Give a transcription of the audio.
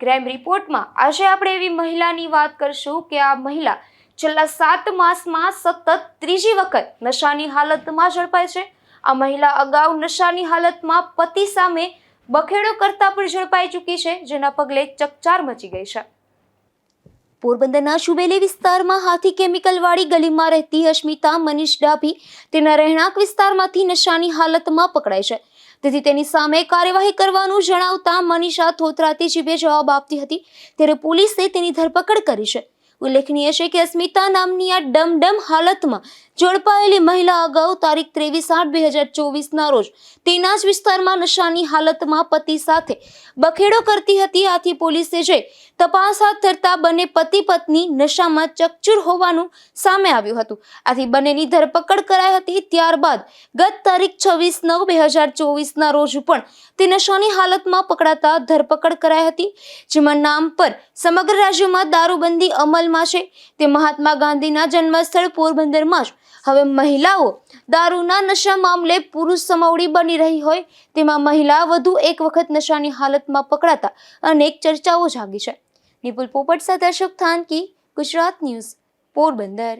Crime રિપોર્ટમાં આજે આપણે એવી મહિલાની વાત કરશું કે આ મહિલા છેલ્લા 7 માસમાં સતત ત્રીજી વખત નશાની હાલતમાં ઝડપાય છે। આ મહિલા અગાઉ નશાની હાલતમાં પતિ સામે બખેડો કરતા પણ ઝડપાઈ ચૂકી છે, જેના પગલે ચકચાર મચી ગઈ છે। પોરબંદરના સુબેલી વિસ્તારમાં હાથી કેમિકલવાળી ગલીમાં રહેતી અસ્મિતા મનીષ ડાભી તેના રહેણાંક વિસ્તારમાંથી નશાની હાલતમાં પકડાઈ છે, તેથી તેની સામે કાર્યવાહી કરવાનું જણાવતા મનીષા થોથરાતી જીભે જવાબ આપતી હતી ત્યારે પોલીસે તેની ધરપકડ કરી છે। ઉલ્લેખનીય છે કે અસ્મિતા નામની આ ડમડમ હાલતમાં ઝડપાયેલી મહિલા અગાઉ તારીખ 23/8/2024ના રોજ તેના જ વિસ્તારમાં નશાની હાલતમાં પતિ સાથે બખેડો કરતી હતી। આથી પોલીસે જઈ તપાસ હાથ ધરતા બંને પતિ પત્ની નશામાં ચકચૂર હોવાનું સામે આવ્યું હતું। આથી બંનેની ધરપકડ કરાઈ હતી। ત્યારબાદ ગત તારીખ 26/9/2024ના રોજ પણ તે નશાની હાલતમાં પકડાતા ધરપકડ કરાઈ હતી, જેમાં નામ પર સમગ્ર રાજ્યમાં દારૂબંધી અમલમાં છે, તે મહાત્મા ગાંધીના જન્મસ્થળ પોરબંદરમાં જ હવે મહિલાઓ દારૂના નશા મામલે પુરુષ સમવડી બની રહી હોય તેમાં મહિલા વધુ એક વખત નશાની હાલતમાં પકડાતા અનેક ચર્ચાઓ જાગી છે। નિપુલ પોપટ સાથે અશોક થાનકી, ગુજરાત ન્યૂઝ, પોરબંદર।